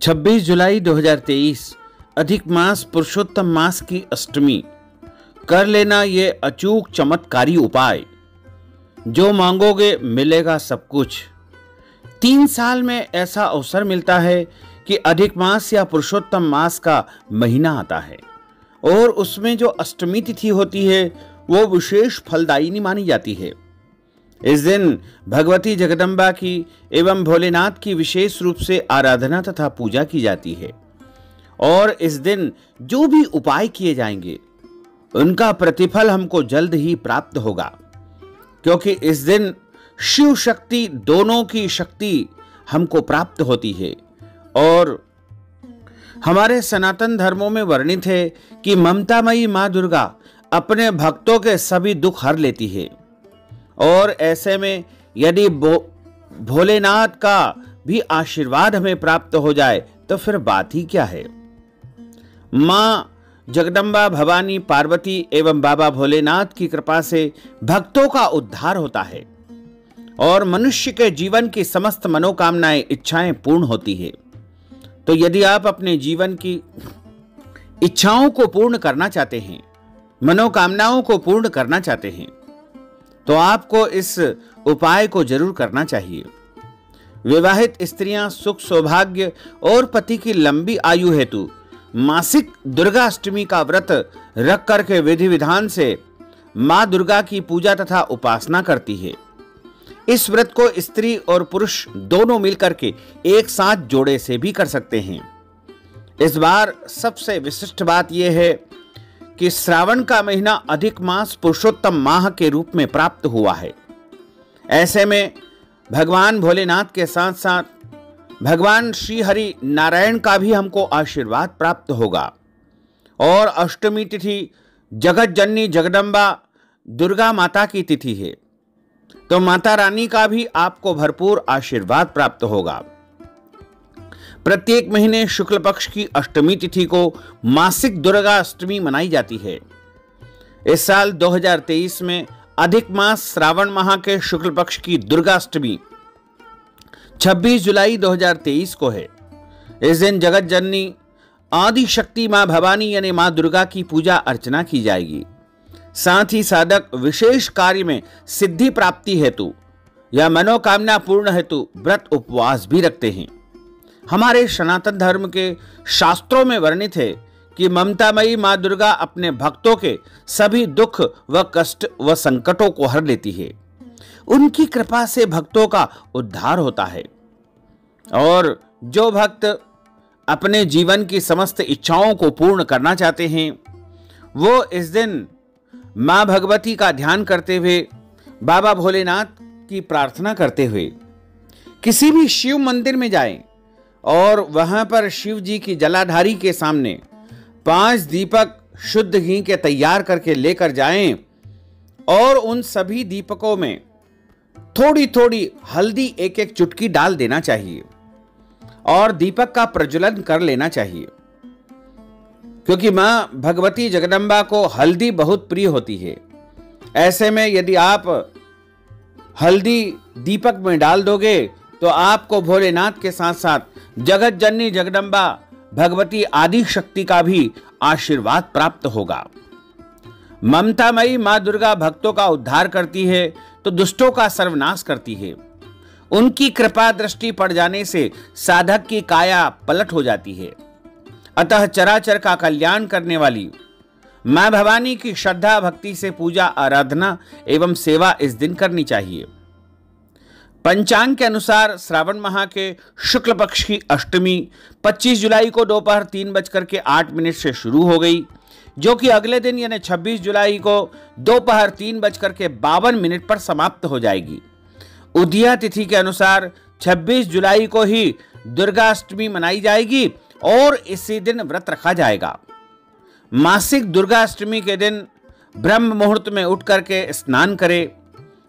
26 जुलाई 2023 अधिक मास पुरुषोत्तम मास की अष्टमी। कर लेना ये अचूक चमत्कारी उपाय, जो मांगोगे मिलेगा सब कुछ। 3 साल में ऐसा अवसर मिलता है कि अधिक मास या पुरुषोत्तम मास का महीना आता है और उसमें जो अष्टमी तिथि होती है वो विशेष फलदायिनी मानी जाती है। इस दिन भगवती जगदम्बा की एवं भोलेनाथ की विशेष रूप से आराधना तथा पूजा की जाती है और इस दिन जो भी उपाय किए जाएंगे उनका प्रतिफल हमको जल्द ही प्राप्त होगा, क्योंकि इस दिन शिव शक्ति दोनों की शक्ति हमको प्राप्त होती है। और हमारे सनातन धर्मों में वर्णित है कि ममतामयी मां दुर्गा अपने भक्तों के सभी दुख हर लेती है और ऐसे में यदि भोलेनाथ का भी आशीर्वाद हमें प्राप्त हो जाए तो फिर बात ही क्या है। मां जगदम्बा भवानी पार्वती एवं बाबा भोलेनाथ की कृपा से भक्तों का उद्धार होता है और मनुष्य के जीवन की समस्त मनोकामनाएं इच्छाएं पूर्ण होती है। तो यदि आप अपने जीवन की इच्छाओं को पूर्ण करना चाहते हैं, मनोकामनाओं को पूर्ण करना चाहते हैं, तो आपको इस उपाय को जरूर करना चाहिए। विवाहित स्त्रियां सुख सौभाग्य और पति की लंबी आयु हेतु मासिक दुर्गा अष्टमी का व्रत रख करके विधि विधान से मां दुर्गा की पूजा तथा उपासना करती है। इस व्रत को स्त्री और पुरुष दोनों मिलकर के एक साथ जोड़े से भी कर सकते हैं। इस बार सबसे विशिष्ट बात यह है कि श्रावण का महीना अधिक मास पुरुषोत्तम माह के रूप में प्राप्त हुआ है। ऐसे में भगवान भोलेनाथ के साथ साथ भगवान श्री हरि नारायण का भी हमको आशीर्वाद प्राप्त होगा और अष्टमी तिथि जगत जननी जगदम्बा दुर्गा माता की तिथि है, तो माता रानी का भी आपको भरपूर आशीर्वाद प्राप्त होगा। प्रत्येक महीने शुक्ल पक्ष की अष्टमी तिथि को मासिक दुर्गा अष्टमी मनाई जाती है। इस साल 2023 में अधिक मास श्रावण माह के शुक्ल पक्ष की दुर्गा अष्टमी 26 जुलाई 2023 को है। इस दिन जगत जननी आदि शक्ति मां भवानी यानी मां दुर्गा की पूजा अर्चना की जाएगी। साथ ही साधक विशेष कार्य में सिद्धि प्राप्ति हेतु या मनोकामना पूर्ण हेतु व्रत उपवास भी रखते हैं। हमारे सनातन धर्म के शास्त्रों में वर्णित है कि ममतामयी मां दुर्गा अपने भक्तों के सभी दुख व कष्ट व संकटों को हर लेती है। उनकी कृपा से भक्तों का उद्धार होता है और जो भक्त अपने जीवन की समस्त इच्छाओं को पूर्ण करना चाहते हैं वो इस दिन मां भगवती का ध्यान करते हुए, बाबा भोलेनाथ की प्रार्थना करते हुए किसी भी शिव मंदिर में जाएं और वहां पर शिव जी की जलाधारी के सामने 5 दीपक शुद्ध घी के तैयार करके लेकर जाएं और उन सभी दीपकों में थोड़ी थोड़ी हल्दी एक एक चुटकी डाल देना चाहिए और दीपक का प्रज्वलन कर लेना चाहिए, क्योंकि मां भगवती जगदम्बा को हल्दी बहुत प्रिय होती है। ऐसे में यदि आप हल्दी दीपक में डाल दोगे तो आपको भोलेनाथ के साथ साथ जगत जननी जगदम्बा भगवती आदि शक्ति का भी आशीर्वाद प्राप्त होगा। ममतामयी मां दुर्गा भक्तों का उद्धार करती है तो दुष्टों का सर्वनाश करती है। उनकी कृपा दृष्टि पड़ जाने से साधक की काया पलट हो जाती है। अतः चराचर का कल्याण करने वाली मां भवानी की श्रद्धा भक्ति से पूजा आराधना एवं सेवा इस दिन करनी चाहिए। पंचांग के अनुसार श्रावण माह के शुक्ल पक्ष की अष्टमी 25 जुलाई को दोपहर 3:08 से शुरू हो गई, जो कि अगले दिन यानी 26 जुलाई को दोपहर 3:52 पर समाप्त हो जाएगी। उदया तिथि के अनुसार 26 जुलाई को ही दुर्गा अष्टमी मनाई जाएगी और इसी दिन व्रत रखा जाएगा। मासिक दुर्गा अष्टमी के दिन ब्रह्म मुहूर्त में उठ करके स्नान करें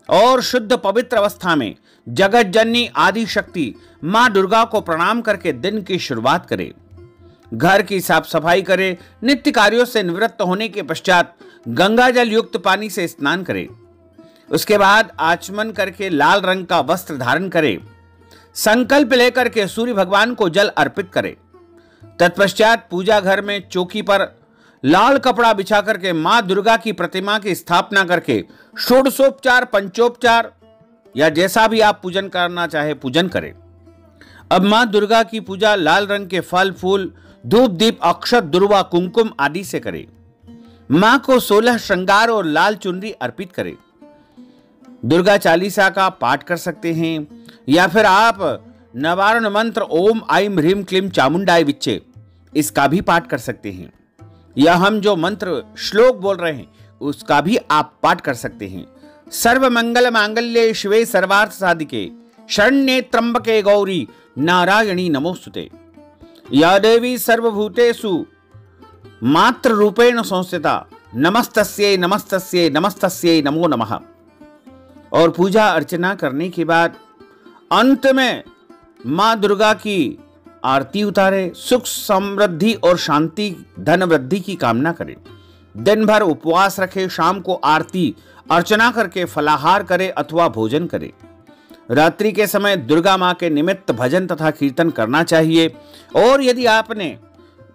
और शुद्ध पवित्र अवस्था में जगत जननी आदि शक्ति मां दुर्गा को प्रणाम करके दिन की शुरुआत करें। घर की साफ सफाई करें। नित्य कार्यों से निवृत्त होने के पश्चात गंगा जल युक्त पानी से स्नान करें। उसके बाद आचमन करके लाल रंग का वस्त्र धारण करें। संकल्प लेकर के सूर्य भगवान को जल अर्पित करें। तत्पश्चात पूजा घर में चौकी पर लाल कपड़ा बिछा करके मां दुर्गा की प्रतिमा की स्थापना करके षोडशोपचार, पंचोपचार या जैसा भी आप पूजन करना चाहे पूजन करें। अब मां दुर्गा की पूजा लाल रंग के फल फूल, धूप दीप, अक्षत, दुर्वा, कुमकुम आदि से करें। मां को 16 श्रृंगार और लाल चुनरी अर्पित करें। दुर्गा चालीसा का पाठ कर सकते हैं या फिर आप नवारण मंत्र ओम आइम ह्रीम क्लीम चामुंडाय विच्चे इसका भी पाठ कर सकते हैं, या हम जो मंत्र श्लोक बोल रहे हैं उसका भी आप पाठ कर सकते हैं। सर्व मंगल मांगल्ये शिवे सर्वार्थ साधिके शरण्ये त्र्यंबके गौरी नारायणी नमोस्तुते। या देवी सर्वभूतेषु मात्र रूपेण संस्थिता नमस्तस्यै नमस्तस्यै नमस्तस्यै नमो नमः। और पूजा अर्चना करने के बाद अंत में मां दुर्गा की आरती उतारे, सुख समृद्धि और शांति धन वृद्धि की कामना करें। दिन भर उपवास रखे, शाम को आरती अर्चना करके फलाहार करे अथवा भोजन करे। रात्रि के समय दुर्गा मां के निमित्त भजन तथा कीर्तन करना चाहिए। और यदि आपने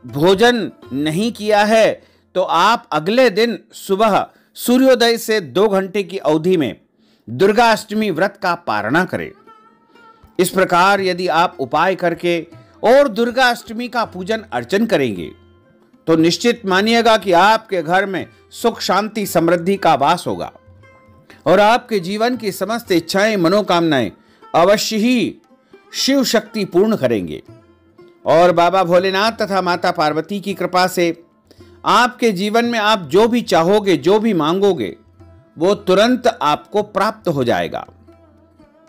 भोजन नहीं किया है तो आप अगले दिन सुबह सूर्योदय से 2 घंटे की अवधि में दुर्गा अष्टमी व्रत का पारणा करें। इस प्रकार यदि आप उपाय करके और दुर्गा अष्टमी का पूजन अर्चन करेंगे तो निश्चित मानिएगा कि आपके घर में सुख शांति समृद्धि का वास होगा और आपके जीवन की समस्त इच्छाएं मनोकामनाएं अवश्य ही शिव शक्ति पूर्ण करेंगे। और बाबा भोलेनाथ तथा माता पार्वती की कृपा से आपके जीवन में आप जो भी चाहोगे, जो भी मांगोगे, वो तुरंत आपको प्राप्त हो जाएगा।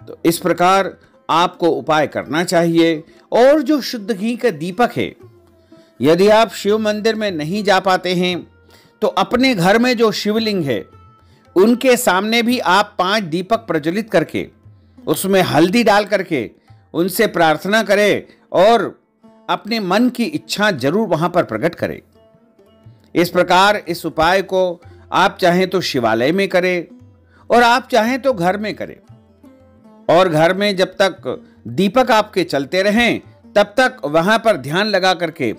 तो इस प्रकार आपको उपाय करना चाहिए। और जो शुद्ध घी का दीपक है, यदि आप शिव मंदिर में नहीं जा पाते हैं तो अपने घर में जो शिवलिंग है उनके सामने भी आप 5 दीपक प्रज्वलित करके उसमें हल्दी डाल करके उनसे प्रार्थना करें और अपने मन की इच्छा जरूर वहां पर प्रकट करें। इस प्रकार इस उपाय को आप चाहें तो शिवालय में करें और आप चाहें तो घर में करें। और घर में जब तक दीपक आपके चलते रहें तब तक वहां पर ध्यान लगा करके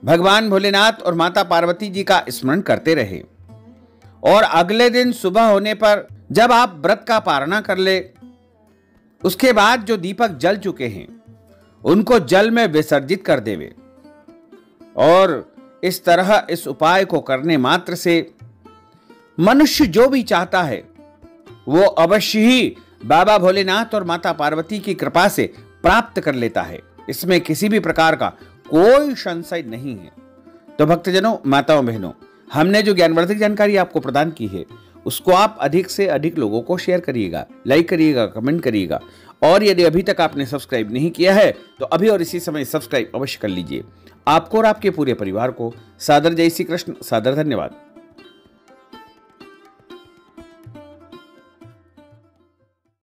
भगवान भोलेनाथ और माता पार्वती जी का स्मरण करते रहे। और अगले दिन सुबह होने पर जब आप व्रत का पारणा कर ले, उसके बाद जो दीपक जल चुके हैं उनको जल में विसर्जित कर देवे। और इस तरह इस उपाय को करने मात्र से मनुष्य जो भी चाहता है वो अवश्य ही बाबा भोलेनाथ और माता पार्वती की कृपा से प्राप्त कर लेता है। इसमें किसी भी प्रकार का कोई संशय नहीं है। तो भक्तजनों, माताओं, बहनों, हमने जो ज्ञानवर्धक जानकारी आपको प्रदान की है उसको आप अधिक से अधिक लोगों को शेयर करिएगा, लाइक करिएगा, कमेंट करिएगा। और यदि अभी तक आपने सब्सक्राइब नहीं किया है तो अभी और इसी समय सब्सक्राइब अवश्य कर लीजिए। आपको और आपके पूरे परिवार को सादर जय श्री कृष्ण, सादर धन्यवाद।